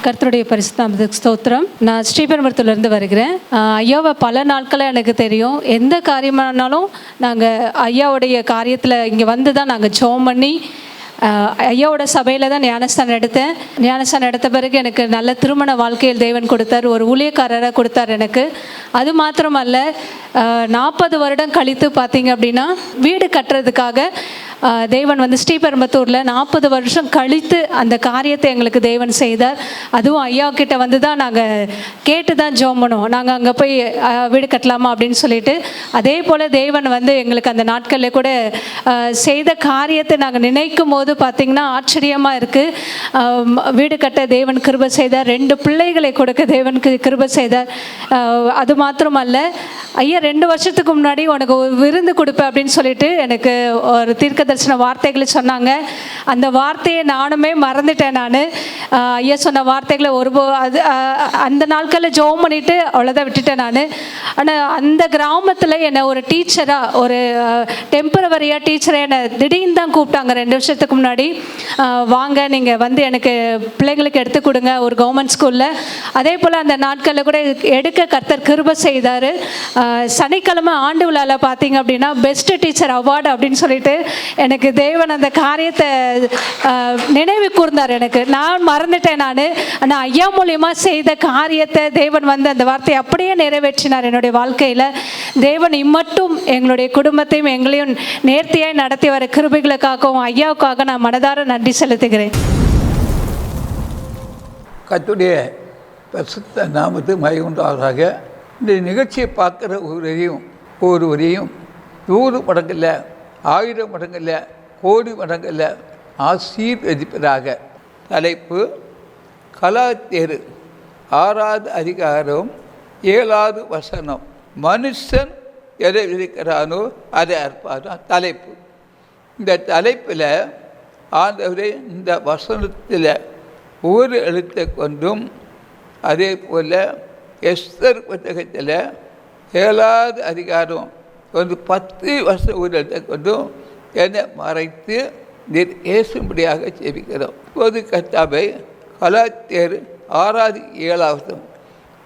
கர்த்தருடைய பரிசுத்தநாமத்துக்கு ஸ்தோத்திரம். நான் ஸ்ரீபெரும்புரத்துலேருந்து வருகிறேன். ஐயாவை பல நாட்களாக எனக்கு தெரியும். எந்த காரியமானாலும் நாங்கள் ஐயாவுடைய காரியத்தில் இங்கே வந்து தான் நாங்கள் ஜெபம் பண்ணி ஐயாவோட சபையில் தான் ஞானஸ்தானம் எடுத்தேன். ஞானஸ்தானம் எடுத்த பிறகு எனக்கு நல்ல திருமண வாழ்க்கையில் தேவன் கொடுத்தார். ஒரு ஊழியக்காரராக கொடுத்தார் எனக்கு. அது மாத்திரமல்ல, 40 வருடம் கழித்து பார்த்தீங்க அப்படின்னா வீடு கட்டுறதுக்காக தேவன் வந்து ஸ்ரீபெரும்புத்தூரில் 40 வருஷம் கழித்து அந்த காரியத்தை எங்களுக்கு தேவன் செய்தார். அதுவும் ஐயா கிட்ட வந்து தான் நாங்கள் கேட்டு தான் ஜெபம் பண்ணுவோம். நாங்கள் அங்கே போய் வீடு கட்டலாமா அப்படின்னு சொல்லிட்டு, அதே போல் தேவன் வந்து எங்களுக்கு அந்த நாட்களில் கூட செய்த காரியத்தை நாங்கள் நினைக்கும் போது பார்த்திங்கன்னா ஆச்சரியமாக இருக்குது. வீடு கட்ட தேவன் கிருபை செய்தார். 2 பிள்ளைகளை கொடுக்க தேவனுக்கு கிருபை செய்தார். அது மாத்திரமல்ல, ஐயா 2 வருஷத்துக்கு முன்னாடி உனக்கு ஒரு விருந்து கொடுப்பேன் அப்படின்னு சொல்லிட்டு எனக்கு ஒரு தீர்க்க தரிசன வார்த்தைகளை சொன்னாங்க. அந்த வார்த்தையை நானுமே மறந்துட்டேன். நான் ஐயா சொன்ன வார்த்தைகளை அது அந்த நாட்களில் ஜெபம் பண்ணிவிட்டு அவ்வளோதான் விட்டுட்டேன் நான். ஆனால் அந்த கிராமத்தில் என்னை ஒரு டீச்சராக, ஒரு டெம்பரவரியாக டீச்சராக என்னை திடீர்னு தான் கூப்பிட்டாங்க 2 வருஷத்துக்கு முன்னாடி. வாங்க, நீங்கள் வந்து எனக்கு பிள்ளைங்களுக்கு எடுத்து கொடுங்க ஒரு கவர்மெண்ட் ஸ்கூலில். அதே போல் அந்த நாட்களில் கூட எடுக்க கர்த்தர் கிருபை செய்தார். சனிக்கிழமை ஆண்டு விழாவில் பார்த்தீங்க அப்படின்னா பெஸ்ட் டீச்சர் அவார்டு அப்படின்னு சொல்லிட்டு எனக்கு தேவன் அந்த காரியத்தை நினைவு கூர்ந்தார். எனக்கு நான் மறந்துட்டேன். ஆனால் ஐயா மூலியமாக செய்த காரியத்தை தேவன் வந்து அந்த வார்த்தையை அப்படியே நிறைவேற்றினார் என்னுடைய வாழ்க்கையில். தேவன் இம்மட்டும் எங்களுடைய குடும்பத்தையும் எங்களையும் நேர்த்தியாய் நடத்தி வர கிருபைகளுக்காகவும் ஐயாவுக்காக நான் மனதார நன்றி செலுத்துகிறேன். கர்த்தருடைய பரிசுத்த நாமத்துக்கு மகிமை உண்டாவதாக. இந்த நிகழ்ச்சியை பார்க்குற ஒருவரையும் 100 மடங்கில் 1000 மடங்கில் கோடி மடங்கில் ஆசீர்வதிப்பதாக. தலைப்பு கலாத்தியர் 6வது அதிகாரம் 7வது வசனம். மனுஷன் எதை விதைக்கிறானோ அதை அறுப்பான் தலைப்பு. இந்த தலைப்பில் ஆண்டவரே இந்த வசனத்தில் ஒரு எழுத்தை கொண்டும், அதே போல் எஸ்தர் புத்தகத்தில் 7வது அதிகாரம் 10 வருஷம் ஒரு எழுத்தை கொண்டும் என்னை மறைத்து நீர் ஏசும்படியாக ஜெபிக்கிறோம். இப்போது கர்த்தாவே, கலாத்தியர் 6வது 7வது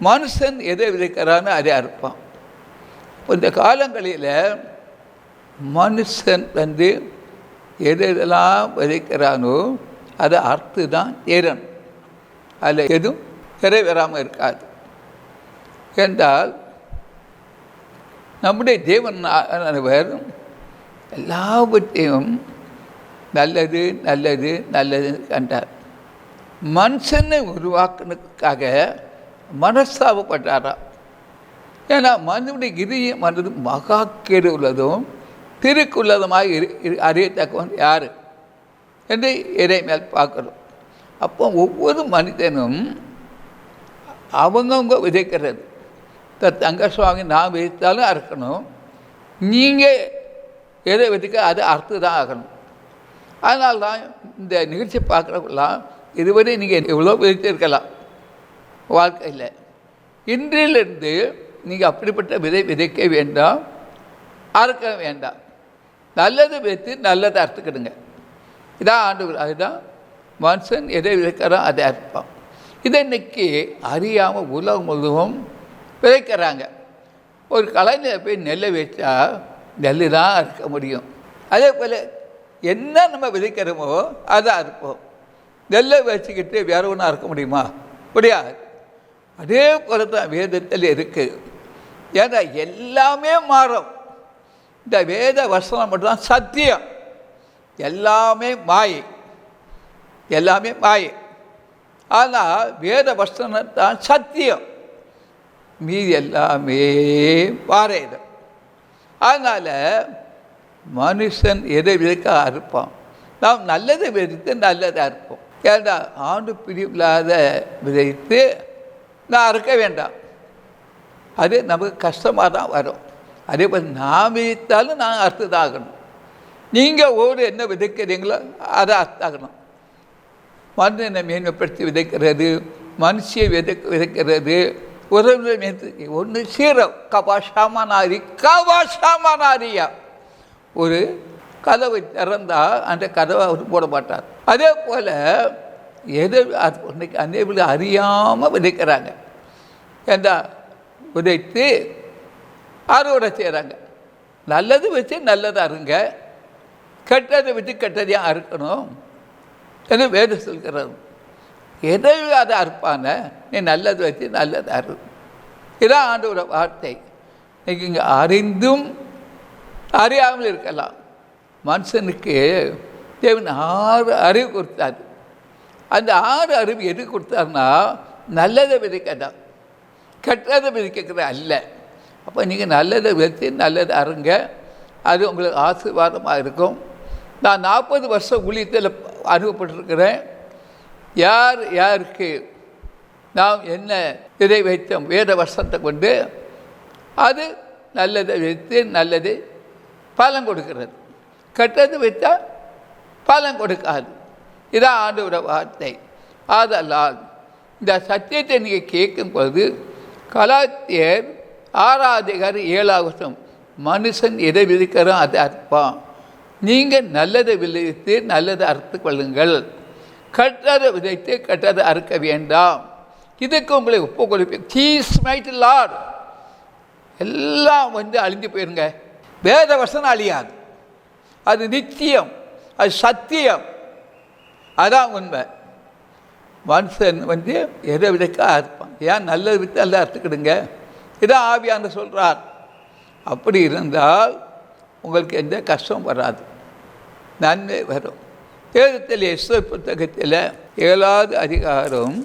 மனுஷன் எதை விதைக்கிறானோ அதை அறுப்பான். இந்த காலங்களில் மனுஷன் வந்து எதெல்லாம் விதைக்கிறானோ அதை அறுத்து தான் தேரணும். அதில் எதுவும் நிறைவேறாமல் இருக்காது. என்றால் நம்முடைய தேவனானவர் எல்லாவற்றையும் நல்லது நல்லது நல்லது கண்டார். மனுஷனை உருவாக்குனதுக்காக மனஸ்தாபப்பட்டாரா? ஏன்னா மனுடைய கிரியை மனது மகா கேடு உள்ளதும் திருக்குள்ளதுமாக அறியத்தக்கவன் யார் என்று இறை மேல் பார்க்குறோம். அப்போ ஒவ்வொரு மனிதனும் அவங்கவுங்க விதைக்கிறது. தங்க சுவாமி நான் விதைத்தாலும் அறுக்கணும், நீங்கள் எதை விதைக்க அதை அறுத்து தான் ஆகணும். அதனால்தான் இந்த நிகழ்ச்சி பார்க்குறவங்களாம் இதுவரை நீங்கள் எவ்வளோ விதைத்திருக்கலாம் வாழ்க்கையில். இன்றிலிருந்து நீங்கள் அப்படிப்பட்ட விதைக்க வேண்டாம், அறுக்க வேண்டாம். நல்லது விதைத்து நல்லதை அறுத்துக்கிடுங்க. இதான் ஆண்டவர். அதுதான் மனுஷன் எதை விதைக்கிறான் அதை அறுப்பான். இதை இன்னைக்கு அறியாமல் உலகம் முழுவதும் விதைக்கிறாங்க. ஒரு கலைஞர் போய் நெல்லை வச்சா நெல் தான் அறுக்க முடியும். அதே போல் என்ன நம்ம விதைக்கிறோமோ அதை அறுப்போம். நெல்லை வச்சுக்கிட்டு வேற ஒன்றும் அறுக்க முடியுமா? முடியாது. அதே போல தான் வேதத்தில் இருக்குது. ஏன்னா எல்லாமே மாறும். இந்த வேத வசனம் மட்டும்தான் சத்தியம். எல்லாமே மாயை, எல்லாமே மாயை. ஆனால் வேத வசனம் தான் சத்தியம், மீதி எல்லாமே மாறிடும். அதனால் மனுஷன் எதை விதைக்க அறுப்பான். நாம் நல்லதை விதைத்து நல்லதை அறுப்போம். ஏன்னா ஆண்டு பிரிவில்லாத விதைத்து நான் அறுக்க வேண்டாம். அது நமக்கு கஷ்டமாக தான் வரும். அதே போல் நான் விதைத்தாலும் நான் அறுத்து தான் ஆகணும். நீங்கள் என்ன விதைக்கிறீங்களோ அதை அர்த்தாகணும். மனிதனை மேன்மைப்படுத்தி விதைக்கிறது, மனுஷியை விதைக்கிறது, உறவுகளை ஒன்று சீரம் கபாஷாமானாரியா. ஒரு கதவை திறந்தால் அந்த கதவை அவர் போட மாட்டார். அதே போல் எதை இன்னைக்கு அநேக அறியாமல் விதைக்கிறாங்க. ஏண்டா விதைத்து அறுவடை செய்கிறாங்க. நல்லது வச்சு நல்லதை அறுங்க, கெட்டதை வச்சு கெட்டதையும் அறுக்கணும் என்று வேதம் சொல்கிறது. எதை அதை அறுப்பான, நீ நல்லது வச்சு நல்லதை அறு. இதான் ஆண்டோட வார்த்தை. இன்னைக்கு இங்கே அறிந்தும் அறியாமல் இருக்கலாம். மனுஷனுக்கு தேவன் 6 அறிவு கொடுத்தாரு. அந்த 6 அறிவு எது கொடுத்தாருன்னா நல்லதை விதைக்கதான், கெட்டதை விதைக்கிறது அல்ல. அப்போ நீங்கள் நல்லதை வச்சு நல்லதை அருங்க, அது உங்களுக்கு ஆசீர்வாதமாக இருக்கும். நான் 40 வருஷம் ஊழியத்தில் அனுபவப்பட்டிருக்கிறேன். யார் யாருக்கு நாம் என்ன விதை வைத்தோம் வேத வருஷத்தை கொண்டு அது நல்லதை வைத்து நல்லது பலன் கொடுக்கிறது, கெட்டது வைத்தால் பலன் கொடுக்காது. இதான் ஆண்டவரோட வார்த்தை. ஆதலால் இந்த சத்தியத்தை நீங்கள் கேட்கும்போது கலாத்தியர் 6:7 மனுஷன் எதை விதைக்கிறோம் அதை அறுப்பான். நீங்கள் நல்லதை விளைவித்து நல்லதை அறுத்து கொள்ளுங்கள், கெட்டதை விதைத்து கெட்டதை அறுக்க வேண்டாம். இதுக்கு உங்களை ஒப்பு கொடுப்பேன். சீஸ் மைட் லார்ட் எல்லாம் அழிஞ்சு போயிருங்க. வேத வசனம் அழியாது, அது நிச்சயம், அது சத்தியம், அதான் உண்மை. மனுஷன் எதை விதைக்க அறுப்பான். ஏன் நல்லது விட்டு எல்லாம் அறுத்துக்கிடுங்க, இதான் ஆவியானவர் சொல்கிறார். அப்படி இருந்தால் உங்களுக்கு எந்த கஷ்டம் வராது, நன்மை வரும். வேதத்தில் எஸ்தர் புத்தகத்தில் 7வது அதிகாரம்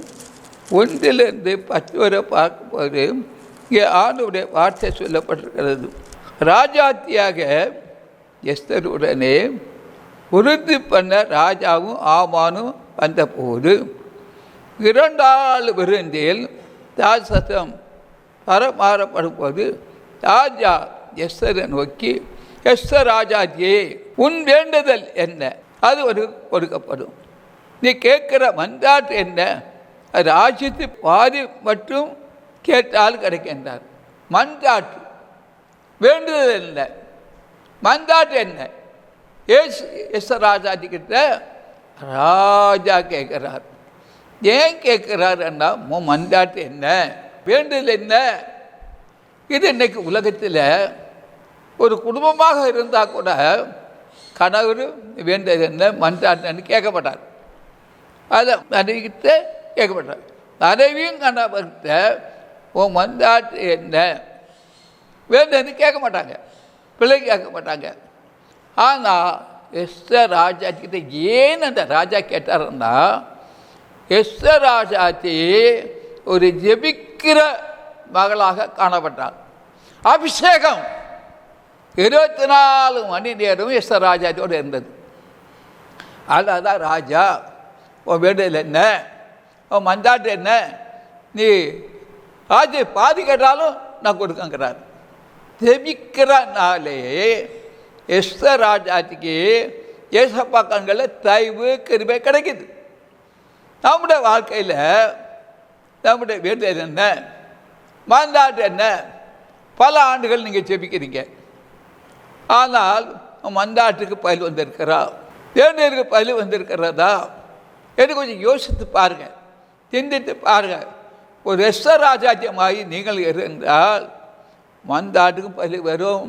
1 - 10 வரை பார்க்கும்போது இங்கே ஆண்டவருடைய வார்த்தை சொல்லப்பட்டிருக்கிறது. ராஜாத்தியாக எஸ்தருடனே உறுதி பண்ண ராஜாவும் ஆமானும் வந்தபோது 2 விருந்தில் தாசம் பரமாறப்படும் போது ராஜா எஸ்தரை நோக்கி, எஸ்தர் ராஜாஜியே, உன் வேண்டுதல் என்ன? அது ஒரு கொடுக்கப்படும். நீ கேட்குற மன்றாட்டு என்ன? அது ராஜ்யத்து பாதி மட்டும் கேட்டால் கிடைக்கின்றார். மன்றாட்டு வேண்டுதல் என்ன, மன்றாட்டு என்ன? எஸ்தர் ராஜாஜி கிட்ட ராஜா கேட்குறார். ஏன் கேட்குறாருன்னா, மன்றாட்டு என்ன, வேண்டுதல் என்ன? இது இன்னைக்கு உலகத்தில் ஒரு குடும்பமாக இருந்தால் கூட கணவர் வேண்டது என்ன, மன்றாட்டுன்னு கேட்கப்பட்டார். அதை மனைவிக்கிட்ட கேட்கப்பட்டார். மனைவியும் கணவர்கிட்ட உன் மன்றாட்டு என்ன வேண்டதுன்னு கேட்க மாட்டாங்க, பிள்ளை கேட்க மாட்டாங்க. ஆனால் எஸ்தர் ராஜாக்கிட்ட ஏன் அந்த ராஜா கேட்டாருன்னா, எஸ்தர் ராஜாத்தி ஒரு ஜெபிக்கிற மகளாக காணப்பட்டாள். அபிஷேகம் 24 மணி நேரம் எஸ்தர் ராஜாத்தியோடு இருந்தது. அதான் ராஜா, உன் வேண்டுதல் என்ன, உன் மன்றாட்டு என்ன, நீ ராஜா பாதி கேட்டாலும் நான் கொடுக்கங்கிறார். ஜெபிக்கிறனாலே எஸ்தர் ராஜாத்திக்கு ஏசப்பா கண்களில் தயவு கிருபை கிடைக்குது. நம்முடைய வாழ்க்கையில் நம்முடைய வேண்டுதல் என்ன, மன்றாட்டு என்ன? பல ஆண்டுகள் நீங்கள் ஜெபிக்கிறீங்க, ஆனால் மன்றாட்டுக்கு பதில் வந்திருக்கிறா, வேண்டுதலுக்கு பதில் வந்திருக்கிறதா என்று கொஞ்சம் யோசித்து பாருங்கள், சிந்தித்து பாருங்கள். ஒரு எஸ்தர் ராஜாத்தியமாகி நீங்கள் இருந்தால் மன்றாட்டுக்கும் பதில் வரும்,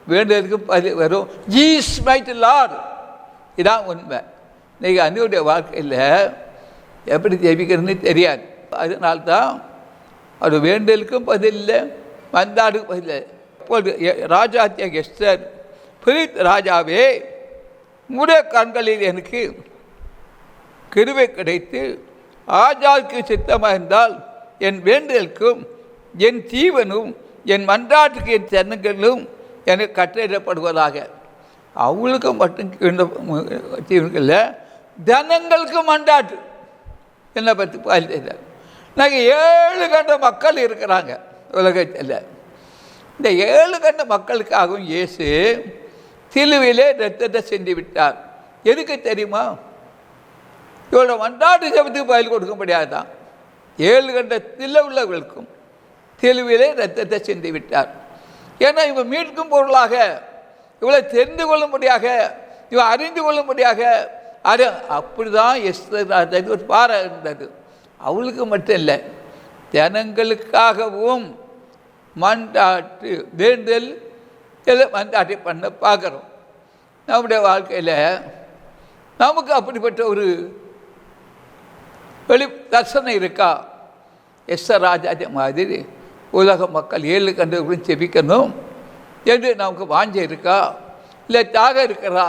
வேண்டுதலுக்கும் பதில் வரும். ஜீஸ் மைட் லார்ட், இதான் உண்மை. நீங்கள் அன்னையுடைய வாழ்க்கையில் எப்படி ஜெபிக்கிறதுன்னு தெரியாது. அதனால்தான் அது வேண்டலுக்கும் பதில் இல்லை, மன்றாட்டுக்கும் பதில் இல்லை. இப்போது ராஜாத்தியாக எஸ்தர், பிரித் ராஜாவே, உடைய கண்களில் எனக்கு கிருபை கிடைத்து ராஜாவுக்கு சித்தமாக இருந்தால் என் வேண்டலுக்கும் என் ஜீவனும் என் மன்றாட்டுக்கு என் ஜனங்களும் எனக்கு கட்டளையிடப்படுவதாக. அவங்களுக்கு மட்டும் ஜீவன்கள் ஜனங்களுக்கு மன்றாட்டு என்னை பற்றி பாதித்த. நாங்கள் 7 கண்ட மக்கள் இருக்கிறாங்க உலகத்தில். இந்த 7 கண்ட மக்களுக்காகவும் இயேசு சிலுவையிலே ரத்தத்தை செஞ்சு விட்டார். எதுக்கு தெரியுமா? இவரோட மன்றாட்டு ஜெபத்துக்கு பதில் கொடுக்க முடியாதுதான். 7 கண்டத்தில் உள்ளவர்களுக்கும் சிலுவையிலே ரத்தத்தை செஞ்சு விட்டார். ஏன்னா இவங்க மீட்கும் பொருளாக, இவளை தெரிந்து கொள்ளும்படியாக, இவன் அறிந்து கொள்ளும்படியாக அது அப்படி தான் எஸ்தர் ராஜாவுக்கு ஒரு பாறை இருந்தது. அவளுக்கு மட்டும் இல்லை, ஜனங்களுக்காகவும் மன்றாட்டு வேண்டல் மன்றாட்டி பண்ண பார்க்குறோம். நம்முடைய வாழ்க்கையில் நமக்கு அப்படிப்பட்ட ஒரு தர்சனம் இருக்கா? எஸ்தர் ராஜாஜி மாதிரி உலக மக்கள் 7 கண்டுகளும் செபிக்கணும் என்று நமக்கு வாஞ்சை இருக்கா? இல்லை தியாகம் இருக்கிறா?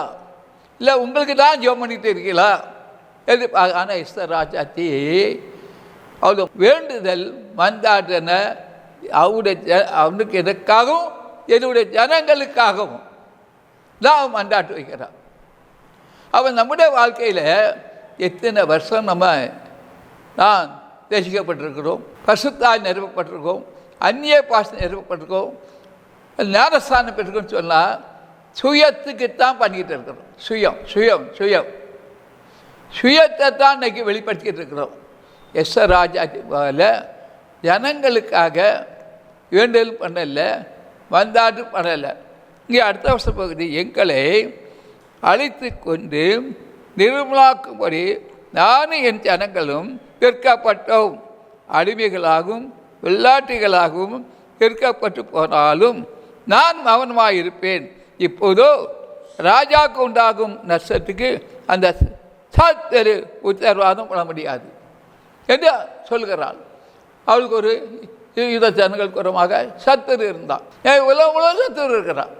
இல்லை உங்களுக்கு தான் ஜெபம் பண்ணிட்டு இருக்கீங்களா என்று? ஆனால் எஸ்தர் ராஜாத்தி அவ்வளோ வேண்டுதல் மன்றாடின அவனுக்கு எதற்காகவும் என்னுடைய ஜனங்களுக்காகவும் தான் மன்றாட்டு வைக்கிறான். அவன் நம்முடைய வாழ்க்கையில் எத்தனை வருஷம் நான் தேசிக்கப்பட்டிருக்கிறோம், பசுத்தாய் நிறுவப்பட்டிருக்கோம், அந்நிய பாசம் நிறுவப்பட்டிருக்கோம், ஞானஸ்தானம் பெற்றிருக்கோம்னு சொன்னால் சுயத்துக்குத்தான் பண்ணிக்கிட்டு இருக்கிறோம். சுயம் சுயம் சுயம் சுயத்தை தான் இன்றைக்கி வெளிப்படுத்திக்கிட்டு இருக்கிறோம். எஸ்தர் ராஜாஜி போல ஜனங்களுக்காக வேண்டல் பண்ணலை, வந்தாட்டு பண்ணலை. இங்கே அடுத்த வருஷம் பகுதி எங்களை அழைத்து கொண்டு நிர்மலாக்கும்படி நானும் என் ஜனங்களும் விற்கப்பட்டோம், அடிமைகளாகவும் வெள்ளாட்டிகளாகவும் விற்கப்பட்டு போனாலும் நான் மௌனமாக இருப்பேன். இப்போதோ ராஜாவுக்கு உண்டாகும் நஷ்டத்துக்கு அந்த சத்துரு உத்தரவாதம் பண்ண முடியாது என்று சொல்கிறாள். அவளுக்கு ஒரு 20 ஜனங்களுக்கு உரமாக சத்துரு இருந்தான். உலகம் முழுவதும் சத்துரு இருக்கிறான்,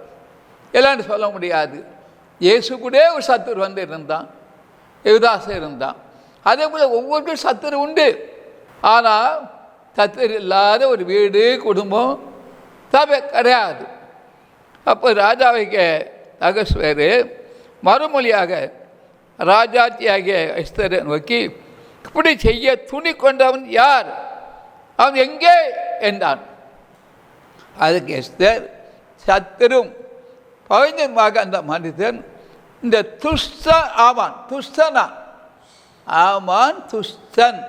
எல்லான்னு சொல்ல முடியாது. இயேசு கூட ஒரு சத்துரு வந்து இருந்தான், யுதாசு இருந்தான். அதே போல் ஒவ்வொருத்தரும் சத்துரு உண்டு. ஆனால் சத்துரு இல்லாத ஒரு வீடு குடும்பம் சபை கிடையாது. அப்போ ராஜாவைக்கு அகஸ்வேரு மறுமொழியாக ராஜாத்தியாகிய எஸ்தரை நோக்கி, இப்படி செய்ய துணி கொண்டவன் யார்? அவன் எங்கே என்றான். அதுக்கு எஸ்தர், சத்துரும் பகைஞனுமாக அந்த மனிதன் இந்த துஷ்டன் ஆமான், துஷ்டனா ஆமான், துஷ்டன்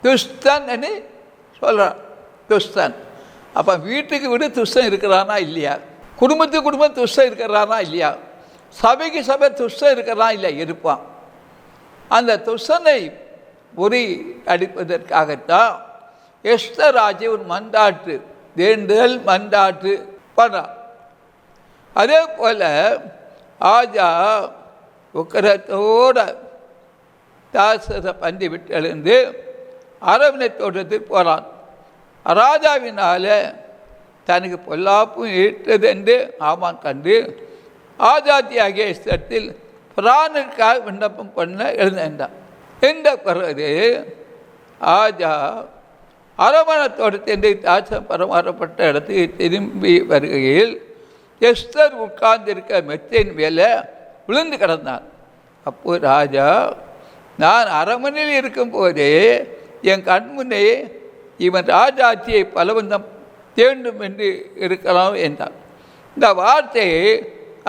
துஷ்டன் என்று சொல்கிறான். துஷ்டன் அப்போ வீட்டுக்கு வீடு துஷ்டம் இருக்கிறானா இல்லையா? குடும்பத்துக்கு குடும்பம் துஷ்டம் இருக்கிறானா இல்லையா? சபைக்கு சபை துஷ்டம் இருக்கிறானா இல்லை? இருப்பான். அந்த துஷ்டனை உரி அடிப்பதற்காகத்தான் எஸ்தர் ராஜா ஒரு மன்றாட்டு வேண்டுதல் மன்றாட்டு பண்ணான். அதே போல் ஆஜா உக்கரத்தோட தாசரை பந்தி விட்டு எழுந்து அரவணை தோட்டத்தில் போகிறான். ராஜாவினால தனக்கு பொல்லாப்பும் ஈட்டது என்று ஆமான் கண்டு ஆஜாத்தியாகிய ஸ்தலத்தில் பிராணுக்காக விண்ணப்பம் பண்ண எழுந்தான். இந்த பிறகு ஆஜா அரவணை தோட்டத்தின் தாசம் பரமாறப்பட்ட இடத்துக்கு திரும்பி வருகையில் எஸ்தர் உட்கார்ந்திருக்க மெத்தையின் மேலே விழுந்து கிடந்தான். அப்போ ராஜா, நான் அரண்மனையில் இருக்கும்போதே என் கண்முன்னே இவன் ராஜாட்சியை பலவந்தம் வேண்டும் என்று இருக்கலாம் என்றான். இந்த வார்த்தையை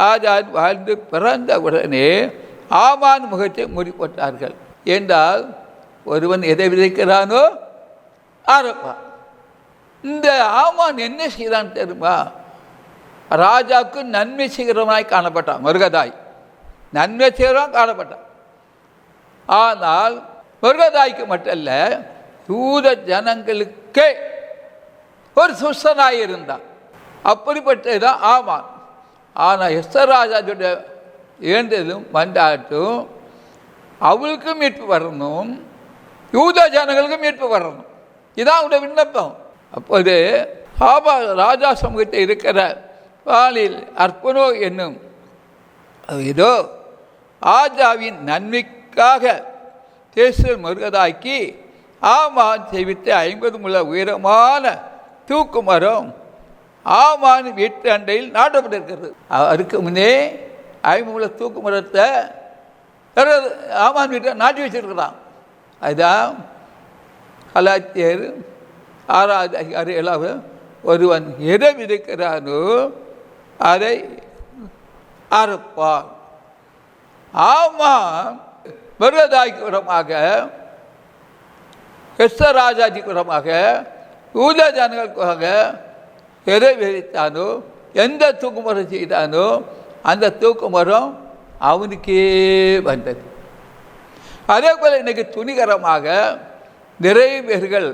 ராஜா வாழ்ந்து பிறந்த உடனே ஆமான் முகத்தை மூடிப்பட்டார்கள். என்றால் ஒருவன் எதை விதைக்கிறானோ ஆரப்பான். இந்த ஆமான் என்ன செய்தான் தெரியுமா? ராஜாவுக்கு நன்மை செய்கிறவனாய் காணப்பட்டான். மருகதாய் நன்மை செய்கிறவன் காணப்பட்டான். ஆனால் மருகதாய்க்கு மட்டுமல்ல, யூத ஜனங்களுக்கே ஒரு சுஷ்டனாய் இருந்தான். அப்படிப்பட்டதுதான் ஆமான். ஆனால் எஸ்தர் ராஜாவுடைய வேண்டதும் மன்றாட்டும் அவளுக்கும் மீட்பு வரணும், யூத ஜனங்களுக்கும் மீட்பு வரணும். இதான் அவருடைய விண்ணப்பம். அப்போது ராஜா சமூகத்தில் இருக்கிற பாலில் அர்ப்பணோ என்னும் இதோ ராஜாவின் நன்மைக்காக தேசல் மருகதாக்கி ஆமான் செய்வித்த 50 முழ உயரமான தூக்கு மரம் ஆமான் வீட்டு அண்டையில் நாட்டப்பட்டிருக்கிறது. அதுக்கு முன்னே 50 முழ தூக்கு மரத்தை ஆமான் வீட்டை நாட்டி வச்சிருக்கிறான். அதுதான் கலாத்தியர் 6வது அதிகாரம் 7வது, ஒருவன் எதை விதைக்கிறானோ அதை அறுப்பான். ஆமான் மருகதாய்க்கு உரமாக, எஸ்தர் ராஜாஜிக்கு உரமாக, யூத ஜனங்களுக்காக எதை விதைத்தானோ, எந்த தூக்கு மரம் செய்தானோ அந்த தூக்கு மரம் அவனுக்கே வந்தது. அதே போல் இன்றைக்கி துணிகரமாக நிறைய பேர்கள்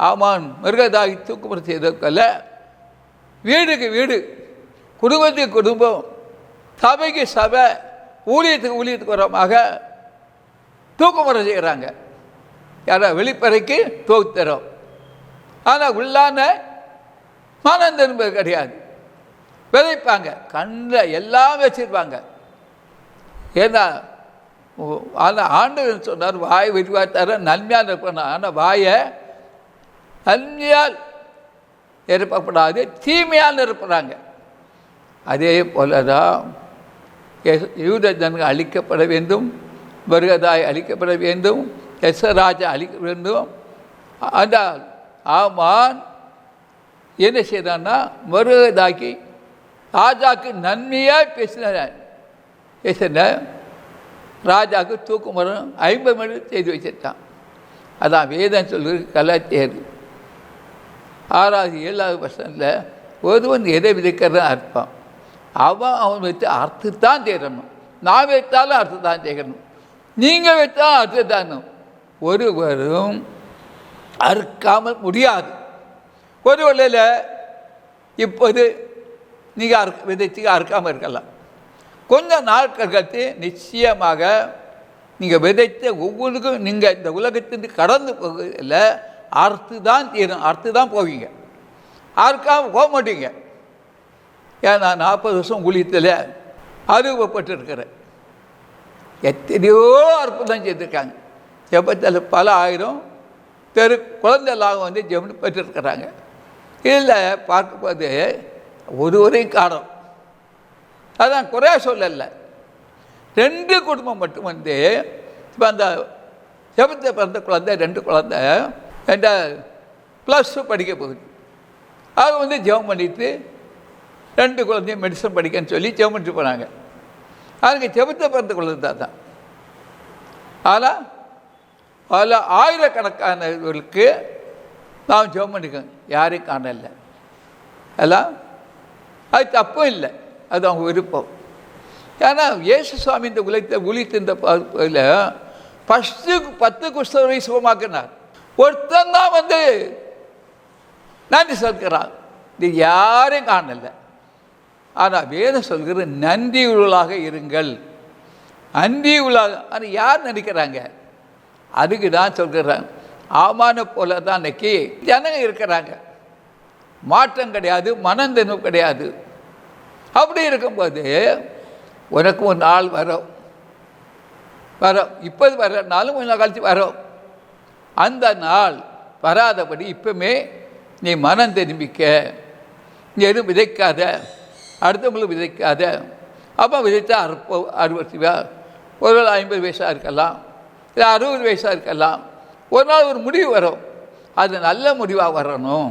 ஆமான் மிருகதாகி தூக்குமுறை செய்ததுக்கல்ல, வீடுக்கு வீடு, குடும்பத்துக்கு குடும்பம், சபைக்கு சபை, ஊழியத்துக்கு ஊழியத்துக்கு வரமாக தூக்குமுறை செய்கிறாங்க. யாரா வெளிப்பறைக்கு தோத்துறோம், ஆனால் உள்ளான மனம் திரும்பது கிடையாது. விதைப்பாங்க, கண்ணில் எல்லாம் வச்சிருப்பாங்க. ஏன்னா ஆனால் ஆண்டவர் சொன்னார், வாய் விரிவாத்தார நன்மையாக இருக்கணும். ஆனால் வாயை நன்மையால் நிரப்பப்படாது, தீமையால் நிரப்புறாங்க. அதே போல தான் யூத ஜனங்கள் அழிக்கப்பட வேண்டும், மிருகதாய் அழிக்கப்பட வேண்டும், எஸ்ராஜா அழிக்க வேண்டும். ஆனால் ஆமான் என்ன செய்தான்னா, மிருகதாக்கி ராஜாவுக்கு நன்மையாக பேசின ராஜாவுக்கு தூக்குமரம் 50 மணி செய்து வச்சிட்டான். அதான் வேதம் சொல்லுறது. கலாத்தியர் 6-7 ஒருவன் எதை விதைக்கிறதான் அர்த்தம். அவன் வைத்து அர்த்தத்தான் தேடணும். நான் வைத்தாலும் அர்த்தத்தான் தேடணும், நீங்கள் வைத்தாலும் அர்த்தத்தானும். ஒருவரும் அறுக்காமல் முடியாது. ஒரு வேளையில் இப்போது நீங்கள் விதைச்சு அறுக்காமல் இருக்கலாம். கொஞ்சம் நாட்கள் கழித்து நிச்சயமாக நீங்கள் விதைத்த ஒவ்வொன்றுக்கும் நீங்கள் இந்த உலகத்திற்கு கடந்து போகல அறுத்து தான் தீரும், அறுத்து தான் போவீங்க, அறுக்காமல் போக மாட்டீங்க. ஏன் நான் 40 வருஷம் ஊழியத்தில் அனுபவப்பட்டிருக்கிறேன். எத்தனையோ அற்புதம் செய்திருக்காங்க. ஜெபத்தில் பல ஆயிரம் தெரு குழந்தைலாம் வந்து ஜெபம் பெற்றிருக்கிறாங்க. இதில் பார்க்கும்போது ஒருவரையும் காணும். அதான் குறைய சொல்லலை. 2 குடும்பம் மட்டும் வந்து இப்போ அந்த ஜெபத்தை பிறந்த குழந்தை 2 குழந்தை என்ற +2 படிக்க போகுது. அவங்க வந்து ஜெபம் பண்ணிட்டு 2 குழந்தையும் மெடிசன் படிக்கன்னு சொல்லி ஜெபம் பண்ணிட்டு போனாங்க. அதுக்கு ஜெபத்தை பிறந்த குழந்தை தான். ஆனால் அதில் ஆயிரக்கணக்கானவர்களுக்கு நாம் ஜெபம் பண்ணிக்கோங்க, யாரையும் காணலை. எல்லாம் அது தப்பும் இல்லை, அது அவங்க விருப்பம். ஏன்னா இயேசு சுவாமி இந்த உலகத்தை ஊழித்திருந்த ஃபஸ்ட்டு 10 குஷ்டரோகியை சுகமாக்கினார். ஒருத்தன் தான் வந்து நன்றி சொல்கிறான், இது யாரையும் காணலை. ஆனால் வேதம் சொல்கிற நன்றி உள்ளாக இருங்கள், நன்றி உள்ளாக. ஆனால் யார் நினைக்கிறாங்க? அதுக்கு தான் சொல்கிறாங்க. ஆமான போல தான் இன்னைக்கு ஜனங்க இருக்கிறாங்க. மாற்றம் கிடையாது, மனந்தெனு கிடையாது. அப்படி இருக்கும்போது உனக்கு ஒரு நாள் வரும், இப்போது வரனாலும் கொஞ்சம் கழித்து வரும். அந்த நாள் வராதபடி இப்போமே நீ மனம் திரும்பிக்க. நீ எதுவும் விதைக்காத, அடுத்தவங்களுக்கு விதைக்காத. அப்போ விதைத்தா 60 ஒரு நாள் 50 வயசாக இருக்கலாம், இல்லை 60 வயசாக இருக்கலாம். ஒரு நாள் ஒரு முடிவு வரும், அது நல்ல முடிவாக வரணும்.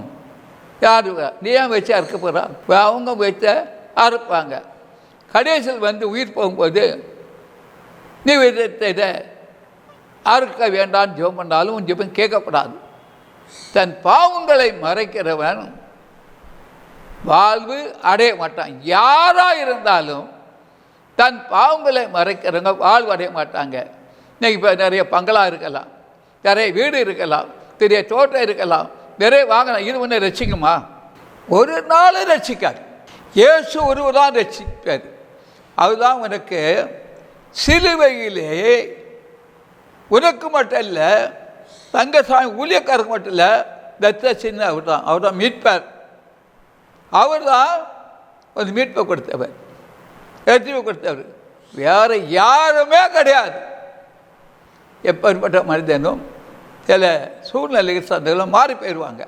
யார் நீ ஏன் வச்சு அறுக்க போகிறா? அவங்க வச்ச அறுப்பாங்க. கடைசியில் வந்து உயிர் போகும்போது நீ விதத்தை அறுக்க வேண்டான்னு ஜெபம் பண்ணாலும் உன் ஜெபம் கேட்கப்படாது. தன் பாவங்களை மறைக்கிறவன் வாழ்வு அடைய மாட்டான். யாராக இருந்தாலும் தன் பாவங்களை மறைக்கிறவங்க வாழ்வு அடைய மாட்டாங்க. இன்னைக்கு இப்போ நிறைய பங்களா இருக்கலாம், நிறைய வீடு இருக்கலாம், பெரிய தோட்டம் இருக்கலாம், நிறைய வாங்கலாம். இது ஒன்று ரசிக்குமா? ஒரு நாள் ரசிக்காது. இயேசு ஒருவர் தான் ரசிப்பார். அதுதான் உனக்கு சிலுவையிலே உனக்கு மட்டும் இல்லை, தங்கசாமி ஊழியக்காரருக்கு மட்டும் இல்லை, தத்த சின்ன அவர் தான் மீட்பார். அவர் தான் ஒரு மீட்பை கொடுத்தவர், வெற்றியை கொடுத்தவர். வேறு யாருமே கிடையாது. எப்பேற்பட்ட மனிதனும் சில சூழ்நிலைகள் சந்தங்களும் மாறி போயிடுவாங்க.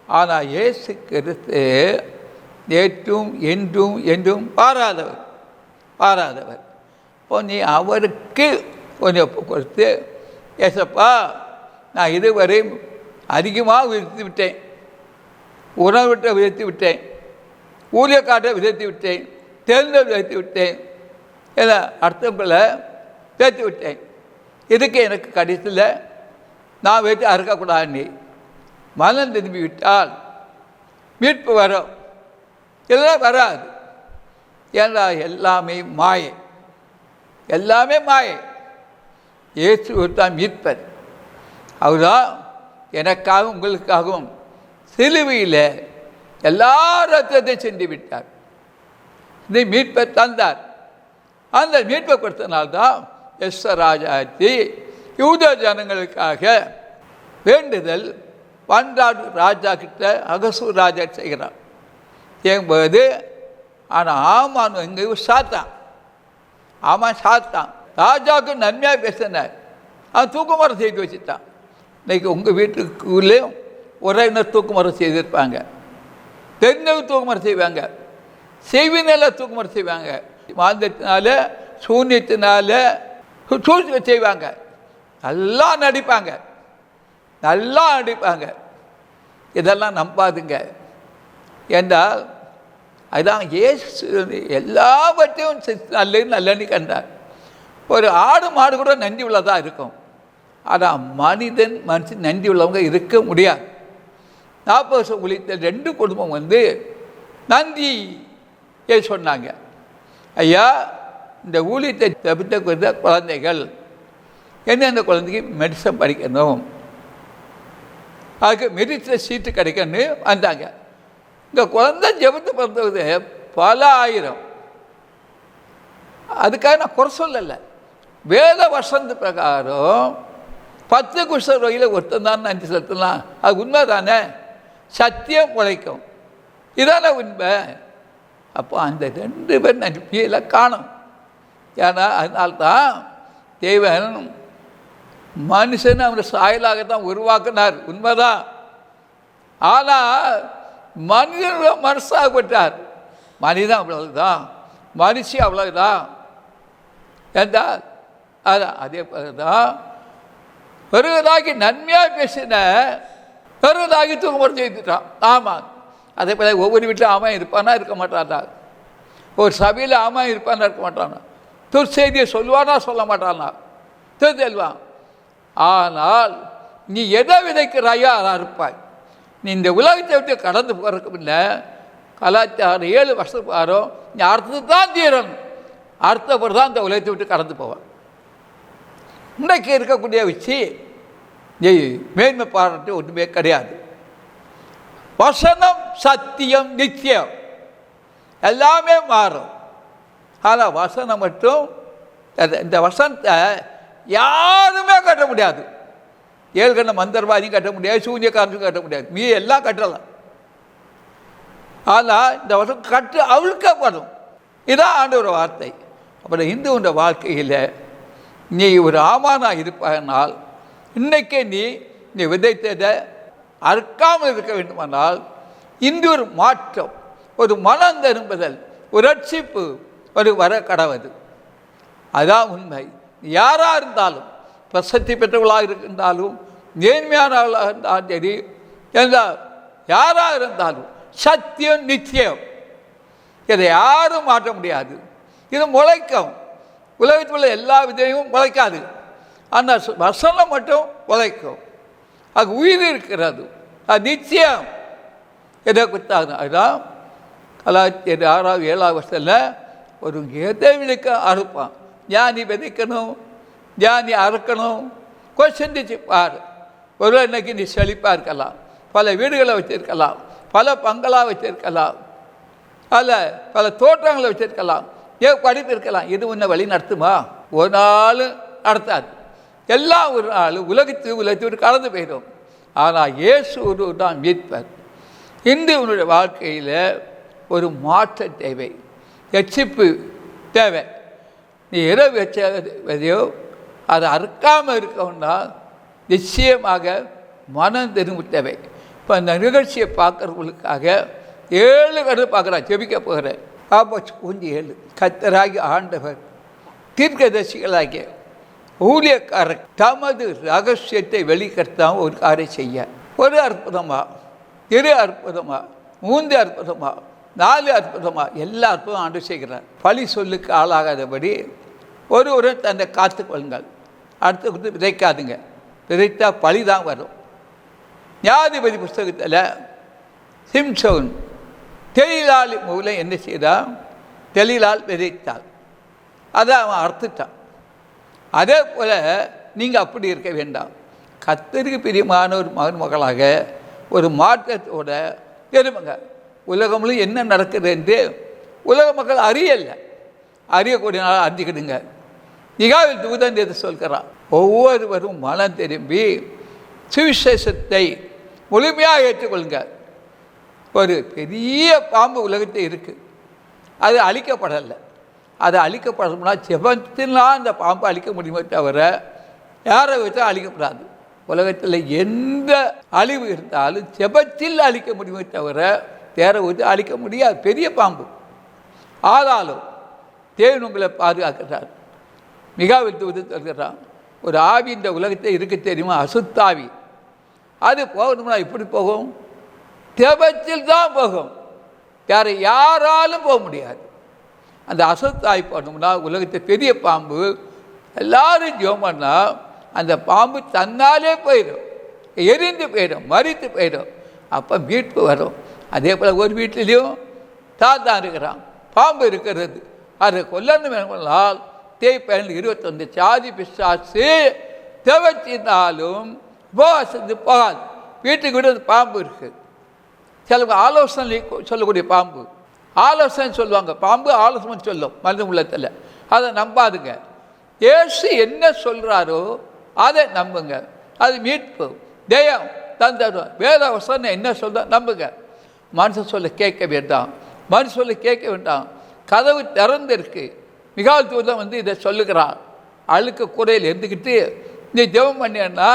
ஆனால் இயேசு கிறிஸ்து நேற்றும் என்றும் பாராதவர். இப்போ நீ அவருக்கு கொஞ்சம் கொடுத்து, ஏசப்பா நான் இதுவரை அதிகமாக விதைத்து விட்டேன், உணவுவிட்ட விதைத்து விட்டேன், ஊழியக்காட்டை விதைத்து விட்டேன், தேர்ந்த விதைத்து விட்டேன், இல்லை அர்த்தங்களை சேர்த்து விட்டேன். இதுக்கு எனக்கு கடைசியில் நான் வைத்து அறுக்கக்கூடாது. நீ மனம் திரும்பி விட்டால் மீட்பு வரும், இதெல்லாம் வராது. ஏன்னா எல்லாமே மாயை. எல்லாமே மாயை. இயேசு தான் மீட்பர். அவர்தான் எனக்காகவும் உங்களுக்காகவும் சிலுவையில் எல்லா ரத்தத்தை சென்று விட்டார். இதை மீட்பை தந்தார். அந்த மீட்பை கொடுத்தனால்தான் எஸ்தர் ராஜாத்தி யூத ஜனங்களுக்காக வேண்டுதல் பன்றாடு ராஜா கிட்ட அகசூர் ராஜா செய்கிறான் செய்யும்போது. ஆனால் ஆமான் எங்கே சாத்தான். ஆமான் சாத்தான். ராஜாவுக்கு நன்மையாக பேசினார். அவன் தூக்குமரம் செய்து வச்சுட்டான். இன்றைக்கி உங்கள் வீட்டுக்குள்ளே உறவினர் தூக்குமரம் செய்திருப்பாங்க, தெரிஞ்சவங்க தூக்குமரம் செய்வாங்க, செய்வினால தூக்குமரம் செய்வாங்க, மாந்தத்தினால சூன்யத்தினால சூழ்ச்சி செய்வாங்க, நல்லா நடிப்பாங்க, நல்லா நடிப்பாங்க. இதெல்லாம் நம்பாதுங்க. என்றால் அதுதான் இயேசு எல்லாவற்றையும் நல்லன்னு கண்டார். ஒரு ஆடு மாடு கூட நன்றி உள்ளதாக இருக்கும். ஆனால் மனுஷன் நன்றி உள்ளவங்க இருக்க முடியாது. 40 வருஷம் உழைத்த 2 குடும்பம் நன்றி சொன்னாங்க. ஐயா, இந்த ஊழியத்தை தவிர்த்த குழந்தைகள் எந்தெந்த குழந்தைக்கு மெடிசன் படிக்கணும், அதுக்கு மெரிட்டில் சீட்டு கிடைக்கணும்னு வந்தாங்க. இந்த குழந்தை ஜெபத்து பிறந்தது பல ஆயிரம். அதுக்காக நான் குறை சொல்லலை. வேத வசந்த பிரகாரம் 10 குஷ்ட ரோகியில் ஒருத்தன் தான் நன்றி செலுத்தலாம். அது உண்மை தானே? சத்தியம் உழைக்கும். இதான உண்மை. அப்போ அந்த 2 பேர் நன்றியில் காணும். ஏன்னா அதனால்தான் தேவன் மனுஷன் அவனுடைய சாயலாகத்தான் உருவாக்கினார். உண்மைதான். ஆனால் மனிதன் மனசாகப்பட்டார். மனிதன் அவ்வளவுதான், மனுஷி அவ்வளவுதான் என்றால் அதான். அதே போலதான் பெருவதாகி நன்மையாக பேசின பெருவதாகி தூக்குமரம் செய்துட்டான். ஆமாம். அதே போல ஒவ்வொரு வீட்டில் ஆமாம் இருப்பானா இருக்க மாட்டானா, ஒரு சபையில் ஆமாம் இருப்பானா இருக்க மாட்டானா, துர்செய்தியை சொல்லுவானா சொல்ல மாட்டானா, தெரிவான். ஆனால் நீ எதை விதைக்கிறாயோ அதை அறுப்பாய். நீ இந்த உலகத்தை விட்டு கடந்து போகிறதுக்கு இல்லை, கலாச்சாரம் 7 வருஷத்துக்கு பாரும், நீ அறுத்து தான் தீரணும். அறுத்தப்பறம் தான் இந்த உலகத்தை விட்டு கடந்து போவான். இன்றைக்கு இருக்கக்கூடிய வச்சு நீ மேன்மை பாராட்டு ஒன்றுமே கிடையாது. வசனம் சத்தியம் நித்தியம் எல்லாமே மாறும். ஆனால் வசனம் மட்டும், இந்த வசனத்தை யாருமே கட்ட முடியாது. 7 கண்ண மந்திரவாதியும் கட்ட முடியாது, சூரியக்காரனும் கட்ட முடியாது, மீ எல்லாம் கட்டலாம். ஆனால் இந்த வசனம் கட்டு அவிழ்க்கப்படும். இதான் ஆண்டவர் வார்த்தை. அப்புறம் இந்துவோட வாழ்க்கையில் நீ ஒரு ஆமானாக இருப்பதனால் இன்றைக்கே நீ விதைத்ததை அறுக்காமல் இருக்க வேண்டுமானால் இன்று ஒரு மாற்றம், ஒரு மனம் திரும்புதல், ஒரு ரட்சிப்பு ஒரு வர கடவுது. அதான் உண்மை. யாராக இருந்தாலும், பிரசத்தி பெற்றவர்களாக இருந்தாலும், நேர்மையானவர்களாக இருந்தாலும் சரி, என்றால் யாராக இருந்தாலும் சத்தியம் நிச்சயம். இதை யாரும் மாற்ற முடியாது. இது முளைக்கும். உலகத்தில் உள்ள எல்லா விதையும் முளைக்காது. ஆனால் வசனம் மட்டும் உழைக்கும். அது உயிர் இருக்கிறது, அது நிச்சயம். எதை கொடுத்தாங்க? அதுதான் 6வது 7வது வருஷத்தில் ஒரு எதை விதைக்க அறுப்பான். ஞானி விதைக்கணும், ஞானி அறுக்கணும். கொஞ்சம் சிந்திச்சு பார். ஒரு இன்னைக்கு நீ செழிப்பாக இருக்கலாம், பல வீடுகளை வச்சுருக்கலாம், பல பங்களா வச்சுருக்கலாம், பல தோற்றங்களை வச்சுருக்கலாம், ஏன் படிப்பு இருக்கலாம். இது உன்னை வழி நடத்துமா? ஒரு நாள் நடத்தாது. எல்லாம் ஒரு நாள் உலகத்தை கலந்து போயிடும். ஆனால் இயேசு தான் மீட்பர். இன்று உன்னுடைய வாழ்க்கையில் ஒரு மாற்றம் தேவை, ரட்சிப்பு தேவை. நீ எதை வச்சதையோ அதை அறுக்காமல் இருக்கணும்னா நிச்சயமாக மனம் திரும்ப தேவை. இப்போ அந்த நிகழ்ச்சியை பார்க்குறவங்களுக்காக 7 கருத்து பார்க்குறேன், ஜெபிக்க போகிறேன். ஆபத்து கொஞ்சம் 7 கர்த்தராகி ஆண்டவர் தீர்க்கதரிசிகளாகிய ஊழியக்காரர் தமது ரகசியத்தை வெளிக்கர்த்தான் ஒரு காரியம் செய்ய. ஒரு அற்புதமாக, 2 அற்புதமாக, 3 அற்புதமாக, 4 அற்புதமாக, எல்லா அற்புதம் ஆண்டு செய்கிறார். பழி சொல்லுக்கு ஆளாகாதபடி ஒரு தன்னை காத்துக்கொள்ளுங்கள். அடுத்த கொடுத்து விதைக்காதுங்க. விதைத்தா பழி தான் வரும். நியாயாதிபதி புஸ்தகத்தில் சிம்சோன் தெளிலாளி மூலம் என்ன செய்தான்? தெளிலால் விதைத்தாள். அதை அவன் அறுத்துட்டான். அதே போல் நீங்கள் அப்படி இருக்க வேண்டாம். கர்த்தருக்கு பிரியமான ஒரு மகன் மகளாக ஒரு மாற்றத்தோட திரும்புங்க. உலகம்ல என்ன நடக்குது என்று உலக மக்கள் அறியக்கூடிய நாள் அறிஞ்சிக்கிடுங்க. மிகாவேல் தூதன் எது சொல்கிறான், ஒவ்வொருவரும் மனம் திரும்பி சுவிசேஷத்தை முழுமையாக ஏற்றுக்கொள்ளுங்க. ஒரு பெரிய பாம்பு உலகத்தில் இருக்குது, அது அழிக்கப்படலை. அது அழிக்கப்படணும்னா ஜெபத்தினால் அந்த பாம்பை அழிக்க முடியுமே தவிர யாரை வச்சா அழிக்கப்படாது. உலகத்தில் எந்த அழிவு இருந்தாலும் ஜெபத்தில் அழிக்க முடியுமே தவிர வேற வச்சு அழிக்க முடியாது. பெரிய பாம்பு. ஆனாலும் தேவன் உங்களை பாதுகாக்கிறார். மிகாவேல் தூதன் சொல்கிறான், ஒரு ஆவி இந்த உலகத்தை இருக்க தெரியுமா, அசுத்தாவி. அது போகணும்னா எப்படி போகும்? ஜெபத்தில் தான் போகும். வேறு யாராலும் போக முடியாது. அந்த அசுத்தாவி போனோம்னா உலகத்தை பெரிய பாம்பு எல்லாரும் ஜெபம் பண்ணால் அந்த பாம்பு தன்னாலே போயிடும், எரிந்து போயிடும், மறித்து போயிடும். அப்போ மீட்பு வரும். அதே போல் ஒரு வீட்டிலையும் தான் இருக்கிறான், பாம்பு இருக்கிறது. அதை கொல்லணும் வேணும்னால் தேய்ப்பயன் 21 சாதி பிசாசு தேவச்சினாலும் உபவாசத்து போகாது. வீட்டுக்கு விட பாம்பு இருக்குது. சில ஆலோசனை சொல்லக்கூடிய பாம்பு, ஆலோசனை சொல்லுவாங்க. பாம்பு ஆலோசனை சொல்லும் மனித உள்ளத்தில். அதை நம்பாதுங்க. இயேசு என்ன சொல்கிறாரோ அதை நம்புங்க. அது மீட்பு ஜெயம் தந்துடும். வேத வசனம் என்ன சொல்ற நம்புங்க. மனுஷன் சொல்ல கேட்க வேண்டாம், மனுஷன் சொல்ல கேட்க வேண்டாம். கதவு திறந்திருக்கு. மிகாவேல் தூதன் இதை சொல்லுகிறான். அழுக்க குறையில் இருந்துக்கிட்டு நீ ஜெபம் பண்ணினா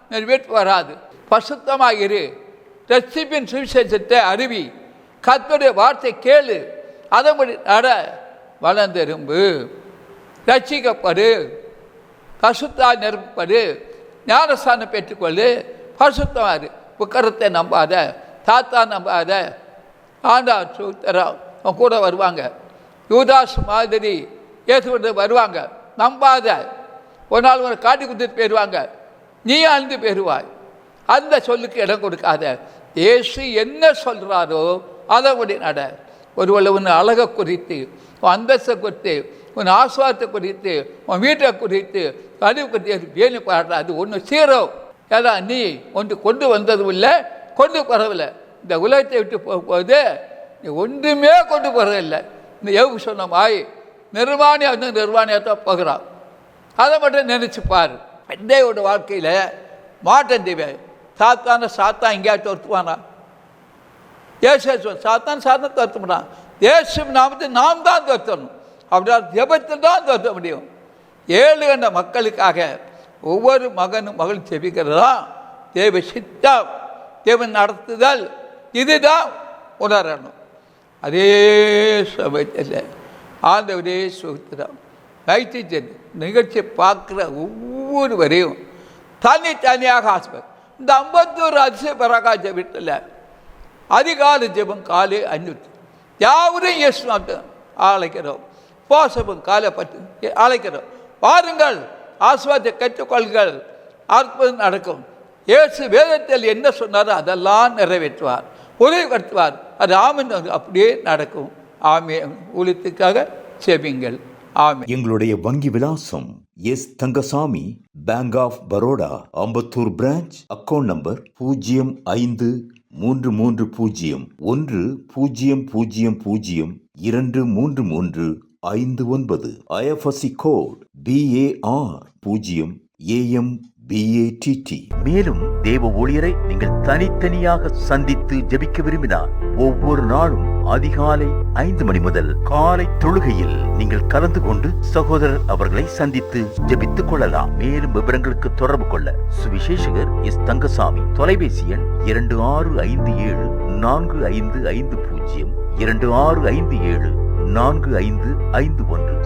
நீ வீட்டு வராது. பசுத்தமாக இரு, ரட்சிப்பின் சுவிசேஷத்தை அறிவி, கர்த்தருடைய வார்த்தை கேளு, அதன்படி நட, வளர்ந்தெரும்பு, ரட்சிக்கப்படு, பசுத்தாய் நிரப்படு, ஞானஸ்தானம் பெற்றுக்கொள்ளு, பசுத்தமாறு. புக்கரத்தை நம்பாத, தாத்தா நம்பாத, ஆண்டா சூத்திரம் அவன் கூட வருவாங்க. யூதாஸ் மாதிரி ஏற்று வருவாங்க. நம்பாத. ஒரு நாள் ஒரு காட்டி கொடுத்துட்டு போயிடுவாங்க, நீ அழுந்து போயிடுவாய். அந்த சொல்லுக்கு இடம் கொடுக்காத. இயேசு என்ன சொல்கிறாரோ அதை முடி நட. ஒருவேளை உன் அழகை குறித்து, உன் அந்தஸ்தை குறித்து, உன் ஆசுவாதத்தை குறித்து, உன் வீட்டை குறித்து, அறிவு குறித்து வேணி பாடுற அது ஒன்று சீரோ. ஏன்னா நீ ஒன்று கொண்டு வந்ததும் இல்லை, கொண்டு போகிறதில்லை. இந்த உலகத்தை விட்டு போகும்போது நீ ஒன்றுமே கொண்டு போகிறதில்லை. இந்த எவ்வளவு சொன்ன மாய் நிர்வாணியாக வந்து நிர்வாணியாக தான் போகிறான். அதை மட்டும் நினச்சி பாரு. இன்றையோட வாழ்க்கையில் மாற்றம் தேவை. சாத்தான் எங்கேயாவது துரத்துவானா? ஏசு சாத்தான் துரத்துமான். இயேசு நாமத்தை நாம் தான் துரத்தணும். அப்படின்னா ஜெபத்தில் தான் துரத்த முடியும். 7 கண்ட மக்களுக்காக ஒவ்வொரு மகனும் மகளும் ஜெபிக்கிறதா தேவ சித்தம், தேவன் நடத்துதல். இதுதான் உணரணும். அதே சமயத்தில் ஆண்டவரே சுத்திரம் வைத்து நிகழ்ச்சியை பார்க்குற ஒவ்வொருவரையும் தனித்தனியாக ஆஸ்பத்திரி. இந்த 51 அதிசய பராகா ஜெபத்தில் அதிகாலை ஜெபம் காலை 5 யாவரையும் இயேசு அழைக்கிறோம். உபவாசம் காலை 10 அழைக்கிறோம். பாருங்கள், ஆஸ்வாதத்தை கற்றுக்கொள்கள், அற்புதம் நடக்கும். இயேசு வேதத்தில் என்ன சொன்னாரோ அதெல்லாம் நிறைவேற்றுவார், உறுதிப்படுத்துவார். அது ஆமென், அப்படியே நடக்கும். ஆமே. ஊழியத்துக்காக செபிங்கள். ஆமே. எங்களுடைய வங்கி விலாசம் S Thangasamy, bank of Baroda, Ambattur branch. Account number 053300023359. IFSC code BAR 0AMBATT. மேலும் தேவ ஊழியரை நீங்கள் தனித்தனியாக சந்தித்து ஜெபிக்க விரும்பினார் ஒவ்வொரு நாளும் அதிகாலை 5 மணி முதல் காலை தொழுகையில் நீங்கள் கலந்து கொண்டு சகோதரர் அவர்களை சந்தித்து ஜெபித்துக் கொள்ளலாம். மேலும் விவரங்களுக்கு தொடர்பு கொள்ள சுவிசேஷகர் எஸ் தங்கசாமி. தொலைபேசி எண் 26574550, 26574551.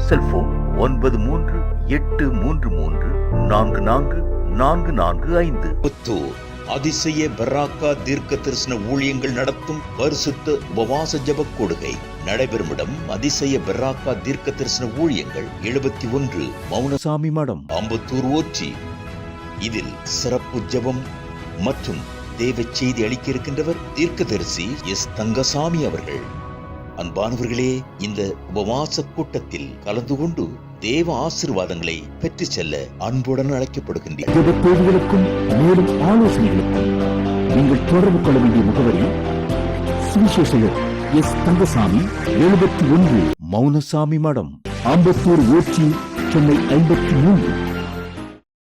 செல்போன் 9383344445. புத்தூர் அதிசய பராக்கா தீர்க்க தரிசன ஊழியங்கள் நடத்தும் பரிசுத்த உபவாச ஜெப கொடுகை நடைபெறும் இடம் அதிசய பராக்கா தீர்க்க தரிசன ஊழியங்கள் 71 மௌனசாமி மடம், அம்பத்தூர் ஓச்சி. இதில் சிறப்பு ஜெபம் மற்றும் தேவ செய்தி அளிக்க இருக்கின்றவர் தீர்க்கதரிசி எஸ் தங்கசாமி அவர்கள். அன்பானவர்களே, இந்த உபவாச கூட்டத்தில் கலந்து கொண்டு தேவ ஆசீர்வாதங்களை பெற்று செல்ல அன்புடன் அழைக்கப்படுகின்றீர்கள். ஜெப தேவைகளுக்கும் மேலும் ஆலோசனைகளுக்கும் நீங்கள் தொடர்பு கொள்ள வேண்டிய முகவரி சுவிசேஷகர் எஸ். தங்கசாமி, 71 மௌனசாமி மடம், ஆம்பத்தூர் ஊர்ச்சி, சென்னை 53.